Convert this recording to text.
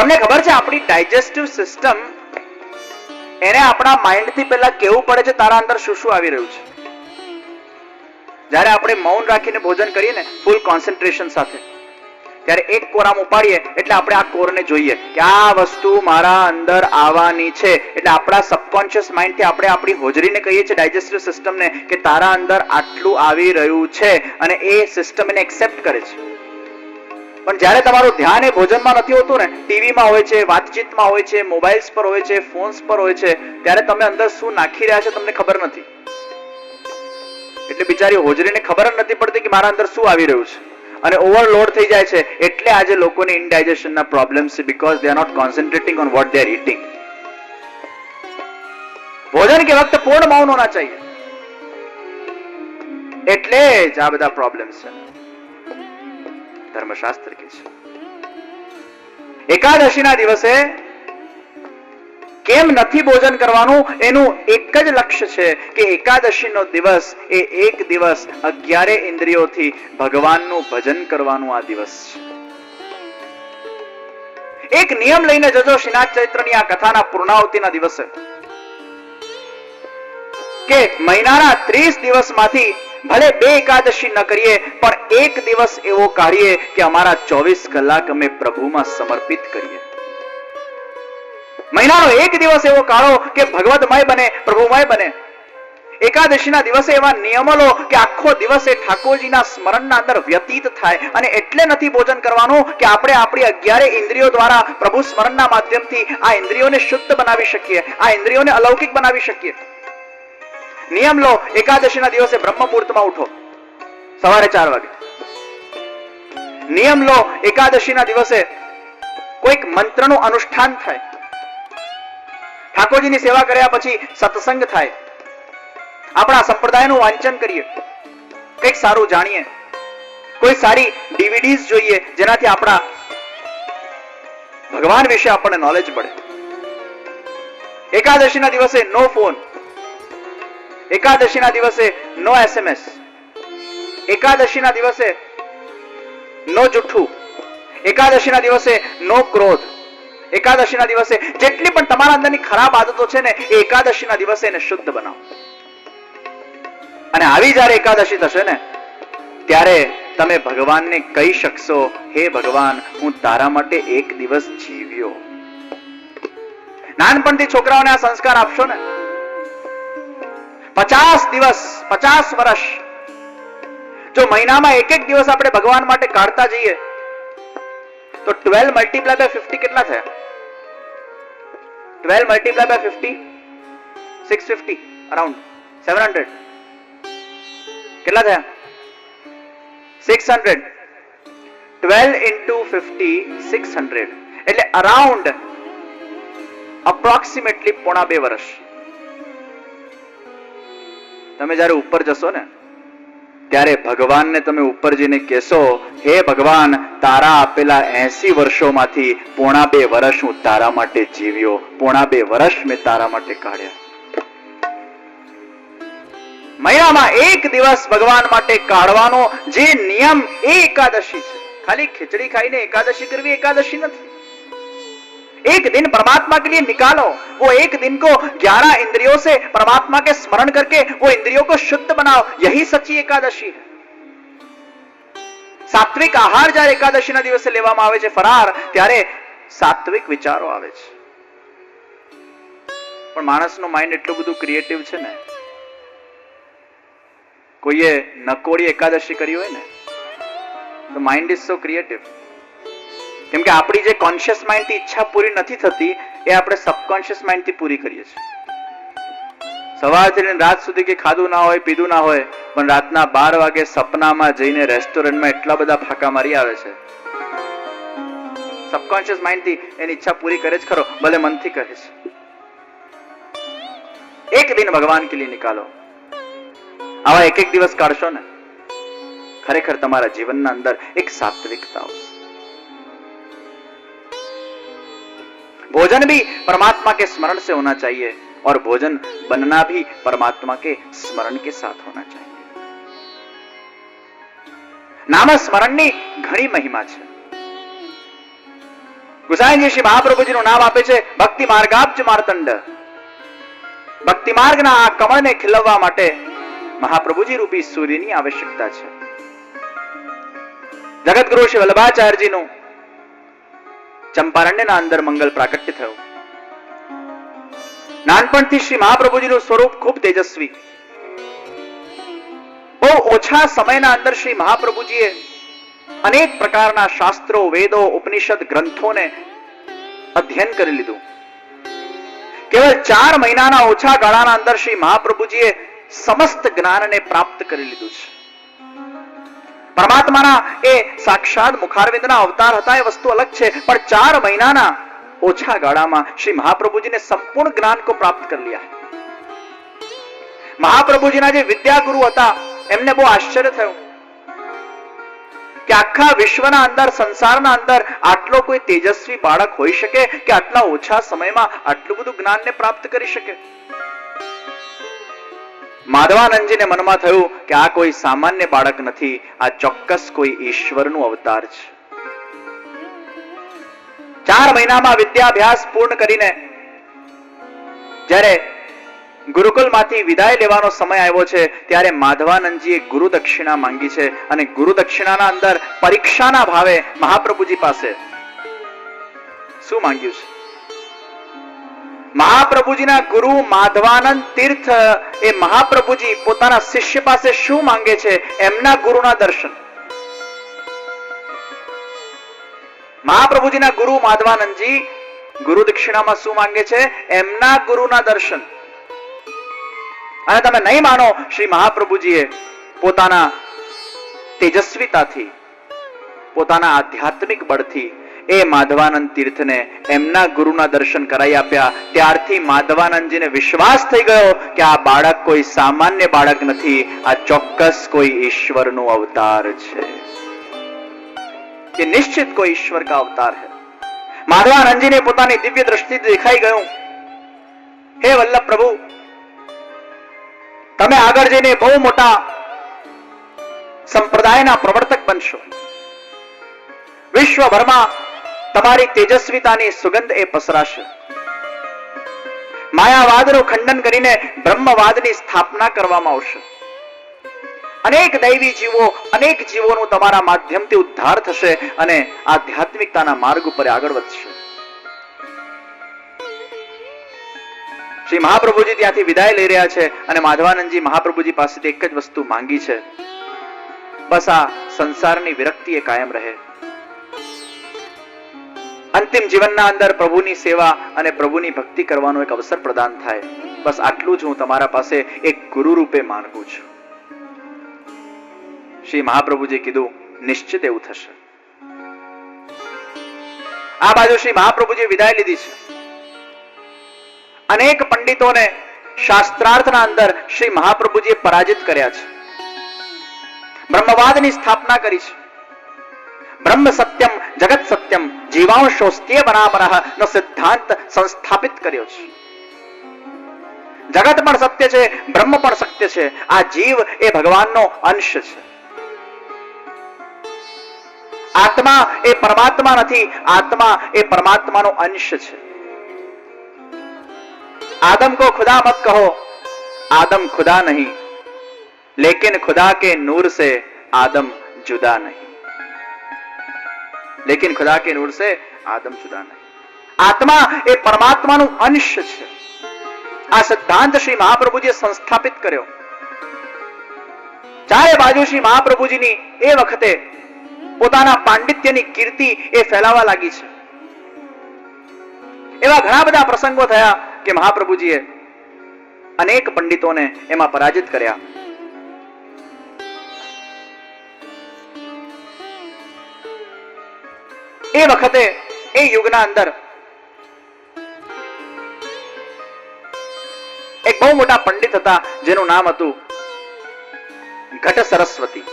તમને ખબર છે આપણી ડાયજેસ્ટિવ સિસ્ટમ એને આપણા માઇન્ડ થી પહેલા કેવું પડે છે તારા અંદર શું શું આવી રહ્યું છે. જ્યારે આપણે મૌન રાખીને ભોજન કરીએ ને ફૂલ કોન્સન્ટ્રેશન સાથે, ત્યારે એક કોરામ ઉપાડીએ એટલે આપણે આ કોરને જોઈએ કે આ વસ્તુ મારા અંદર આવવાની છે. એટલે આપણા સબકોન્શિયસ માઇન્ડ થી આપણે આપણી હોજરીને કહીએ છીએ, ડાયજેસ્ટિવ સિસ્ટમને, કે તારા અંદર આટલું આવી રહ્યું છે, અને એ સિસ્ટમ એને એક્સેપ્ટ કરે છે. પણ જ્યારે તમારું ધ્યાન એ ભોજનમાં નથી હોતું ને, ટીવીમાં હોય છે, વાતચીતમાં હોય છે, મોબાઈલ્સ પર હોય છે, ફોન્સ પર હોય છે, ત્યારે તમે અંદર શું નાખી રહ્યા છો તમને ખબર નથી. એટલે બિચારી હોજરીને ખબર જ નથી પડતી કે મારા અંદર શું આવી રહ્યું છે, અને ઓવરલોડ થઈ જાય છે. એટલે આજે લોકોને ઇનડાઇજેશનના પ્રોબ્લેમ્સ છે, because they are not concentrating on what they are eating. ભોજન કે વખત પૂર્ણ મૌન હોના ચાહીએ, એટલે જ આ બધા પ્રોબ્લેમ્સ છે. ધર્મશાસ્ત્ર કે છે એકાદશીના દિવસે કેમ નથી ભોજન કરવાનું, એનું એક જ લક્ષ્ય છે કે એકાદશીનો દિવસ એ એક દિવસ 11 ઇન્દ્રિયોથી ભગવાનનું ભજન કરવાનું આ દિવસ છે. એક નિયમ લઈને જજો શ્રીનાથ ચૈત્રની આ કથાના પૂર્ણાહુતિના દિવસે, કે મહિનાના 30 દિવસમાંથી ભલે 2 એકાદશી ન કરીએ, પણ એક દિવસ એવો કાઢીએ કે અમારા 24 કલાક અમે પ્રભુમાં સમર્પિત કરીએ. મહિનાનો એક દિવસ એવો કાઢો કે ભગવતમય બને, પ્રભુમય બને. એકાદશીના દિવસે એવા નિયમો લો કે આખો દિવસ એ ઠાકોરજીના સ્મરણના અંદર વ્યતીત થાય. અને એટલે નથી ભોજન કરવાનું કે આપણે આપણી 11 ઇન્દ્રિયો દ્વારા પ્રભુ સ્મરણના માધ્યમથી આ ઇન્દ્રિયોને શુદ્ધ બનાવી શકીએ, આ ઇન્દ્રિયોને અલૌકિક બનાવી શકીએ. નિયમ લો, એકાદશીના દિવસે બ્રહ્મ મુહૂર્તમાં ઉઠો, સવારે 4 વાગે. નિયમ લો, એકાદશીના દિવસે કોઈક મંત્રનું અનુષ્ઠાન થાય, ઠાકોરજીની સેવા કર્યા પછી સત્સંગ થાય, આપણા સંપ્રદાયનું વાંચન કરીએ, કંઈક સારું જાણીએ, કોઈ સારી ડીવીડીઝ જોઈએ જેનાથી આપણા ભગવાન વિશે આપણને નોલેજ મળે. એકાદશીના દિવસે નો ફોન, એકાદશીના દિવસે નો SMS, એકાદશીના દિવસે નો જુઠ્ઠું, એકાદશીના દિવસે નો ક્રોધ, એકાદશીના દિવસે જેટલી પણ તમારા અંદરની ખરાબ આદતો છે ને, એ એકાદશીના દિવસે એને શુદ્ધ બનાવો. અને આવી જ્યારે એકાદશી થશે ને, ત્યારે તમે ભગવાનને કહી શકશો, હે ભગવાન, હું તારા માટે એક દિવસ જીવ્યો. નાનપણથી છોકરાઓને આ સંસ્કાર આપશો ને, 50 દિવસ, 50 વર્ષ જો મહિનામાં એક દિવસ આપણે ભગવાન માટે કાઢતા જઈએ, તો 12 મલ્ટીપ્લાય બાય 50 કેટલા થયા? 12 મલ્ટીપ્લાય બાય 50, 650, અરાઉન્ડ 700. કેટલા થયા? 600. 12 into 50, 600. એટલે અરાઉન્ડ અપ્રોક્સિમેટલી 1.5 વર્ષ. તમે જયારે ઉપર જશો ને, ત્યારે ભગવાનને તમે ઉપર જઈને કહેશો, હે ભગવાન, તારા આપેલા 80 વર્ષોમાંથી 1.5 વર્ષ હું તારા માટે જીવ્યો, 1.5 વર્ષ મેં તારા માટે કાઢ્યા. મહિનામાં એક દિવસ ભગવાન માટે કાઢવાનો જે નિયમ, એ એકાદશી છે. ખાલી ખીચડી ખાઈને એકાદશી કરવી એકાદશી નથી. एक दिन परमात्मा के लिए निकालो, वो एक दिन को 11 इंद्रियों से परमात्मा के स्मरण करके वो इंद्रियों को शुद्ध बनाओ, यही सच्ची एकादशी है. सात्विक आहार જ્યારે એકાદશીના દિવસે લેવામાં આવે છે, ફરાર, ત્યારે સાત્વિક વિચારો આવે છે. પણ માણસનું માઇન્ડ એટલું બધું ક્રિએટિવ છે ને, કોઈએ નકોડી એકાદશી કરી હોય ને, તો માઇન્ડ ઇઝ સો ક્રિએટિવ. કેમ કે આપણી જે કોન્શિયસ માઇન્ડ થી ઈચ્છા પૂરી નથી થતી, એ આપણે સબકોન્શિયસ માઇન્ડ થી પૂરી કરીએ છીએ. સવારથી લઈને રાત સુધી કે ખાધું ના હોય, પીધું ના હોય, પણ રાતના 12 વાગે સપનામાં જઈને રેસ્ટોરન્ટમાં એટલા બધા ફાંકા મારી આવે છે. સબકોન્શિયસ માઇન્ડ થી એની ઈચ્છા પૂરી કરે જ ખરો, ભલે મનથી કરે છે. એક દિન ભગવાન કે લીએ નિકાલો. આવા એક દિવસ કાઢશો ને, ખરેખર તમારા જીવનના અંદર એક સાત્વિકતા આવશે. भोजन भी परमात्मा के स्मरण से होना चाहिए, और भोजन बनना भी परमात्मा के स्मरण के साथ होना चाहिए. नाम स्मरण ની ઘણી મહિમા છે. ગુસાઈજી શ્રી મહાપ્રભુજીનું નામ આપે છે ભક્તિ માર્ગાબ્જ માર્તંડ. ભક્તિ માર્ગના આ કમળને ખીલવવા માટે મહાપ્રભુજી રૂપી સૂર્યની આવશ્યકતા છે. જગતગુરુ શ્રી વલ્લભાચાર્યજીનું ચંપારણ્યના અંદર મંગલ પ્રાગટ્ય થયું. નાનપણથી શ્રી મહાપ્રભુજીનું સ્વરૂપ ખૂબ તેજસ્વી. બહુ ઓછા સમયના અંદર શ્રી મહાપ્રભુજીએ અનેક પ્રકારના શાસ્ત્રો, વેદો, ઉપનિષદ ગ્રંથોને અધ્યયન કરી લીધું. કેવળ 4 મહિનાના ઓછા ગાળાના અંદર શ્રી મહાપ્રભુજીએ સમસ્ત જ્ઞાનને પ્રાપ્ત કરી લીધું છે. પરમાત્માના એ સાક્ષાત મુખારવિંદના અવતાર હતા એ વસ્તુ અલગ છે, પણ 4 મહિનાના ઓછા ગાળામાં શ્રી મહાપ્રભુજીને સંપૂર્ણ જ્ઞાન કો પ્રાપ્ત કરી लिया. મહાપ્રભુજીના જે વિદ્યાગુરુ હતા એમને બહુ આશ્ચર્ય થયું કે આખા વિશ્વના અંદર, સંસારના અંદર આટલો કોઈ તેજસ્વી બાળક હોઈ શકે કે આટલા ઓછા સમયમાં આટલું બધું જ્ઞાનને પ્રાપ્ત કરી શકે. માધવાનંદજીને મનમાં થયું કે આ કોઈ સામાન્ય બાળક નથી, આ ચોક્કસ કોઈ ઈશ્વરનું અવતાર છે. 4 મહિનામાં વિદ્યાભ્યાસ પૂર્ણ કરીને જ્યારે ગુરુકુલમાંથી વિદાય લેવાનો સમય આવ્યો છે ત્યારે માધવાનંદજીએ ગુરુ દક્ષિણા માંગી છે અને ગુરુ દક્ષિણાના અંદર પરીક્ષાના ભાવે મહાપ્રભુજી પાસે શું માંગ્યું છે? મહાપ્રભુજીના ગુરુ માધવાનંદ તીર્થ એ મહાપ્રભુજી પોતાના શિષ્ય પાસે શું માંગે છે? એમના ગુરુના દર્શન. મહાપ્રભુજીના ગુરુ માધવાનંદજી ગુરુ દક્ષિણામાં શું માંગે છે? એમના ગુરુના દર્શન. અને તમે નહીં માનો, શ્રી મહાપ્રભુજીએ પોતાના તેજસ્વીતાથી, પોતાના આધ્યાત્મિક બળથી એ માધવાનંદ તીર્થને એમના ગુરુના દર્શન કરાવી આપ્યા. ત્યારથી માધવાનંદજીને વિશ્વાસ થઈ ગયો કે આ બાળક કોઈ સામાન્ય બાળક નથી, આ ચોક્કસ કોઈ ઈશ્વરનો અવતાર છે. ये निश्चित कोई ईश्वर का अवतार है. माधवानंद जी ने પોતાની દિવ્ય દ્રષ્ટિ દેખાઈ ગયું, હે વલ્લભ પ્રભુ, તમે આગળ જઈને બહુ મોટા સંપ્રદાયના પ્રવર્તક બનશો. વિશ્વભરમાં તમારી તેજસ્વીતાની સુગંધ એ પસરાશે. માયાવાદનું ખંડન કરીને બ્રહ્મવાદની સ્થાપના કરવામાં આવશે. અનેક દૈવી જીવો, અનેક જીવોનું તમારા માધ્યમથી ઉદ્ધાર થશે અને આધ્યાત્મિકતાના માર્ગ ઉપર આગળ વધશે. શ્રી મહાપ્રભુજી ત્યાંથી વિદાય લઈ રહ્યા છે અને માધવાનંદજી મહાપ્રભુજી પાસેથી એક જ વસ્તુ માંગી છે, બસ આ સંસારની વિરક્તિ એ કાયમ રહે. અંતિમ જીવનના અંદર પ્રભુની સેવા અને પ્રભુની ભક્તિ કરવાનો એક અવસર પ્રદાન થાય. બસ આટલું જ હું તમારા પાસે એક ગુરુ રૂપે માંગુ છું. શ્રી મહાપ્રભુજી કીધું, નિશ્ચિત એવું થશે. આ બાજુ શ્રી મહાપ્રભુજી વિદાય લીધી છે. અનેક પંડિતોને શાસ્ત્રાર્થના અંદર શ્રી મહાપ્રભુજીએ પરાજિત કર્યા છે. બ્રહ્મવાદની સ્થાપના કરી છે. બ્રહ્મ સત્યમ જગત સત્યમ જીવાંશોસ્ત્ય બરાબરઃ નો સિદ્ધાંત સંસ્થાપિત કર્યો છે. જગત પણ સત્ય છે, બ્રહ્મ પણ સત્ય છે. આ જીવ એ ભગવાનનો અંશ છે. આત્મા એ પરમાત્મા નથી, આત્મા એ પરમાત્માનો અંશ છે. आदम को खुदा मत कहो, आदम खुदा नहीं, लेकिन खुदा के नूर से आदम जुदा नहीं. लेकिन खुदा के नूर से आदम जुदा नहीं. आत्मा એ પરમાત્માનો અંશ છે. આ સિદ્ધાંત શ્રી મહાપ્રભુજીએ સંસ્થાપિત કર્યો. ચારે બાજુ શ્રી મહાપ્રભુજીની એ વખતે પોતાના પાંડિત્યની કીર્તિ એ ફેલાવા લાગી છે. એવા ઘણા બધા પ્રસંગો થયા કે મહાપ્રભુજીએ અનેક પંડિતોને એમાં પરાજિત કર્યા. એ વખતે એ યુગના અંદર એક બહુ મોટા પંડિત હતા જેનું નામ હતું ઘટ સરસ્વતી.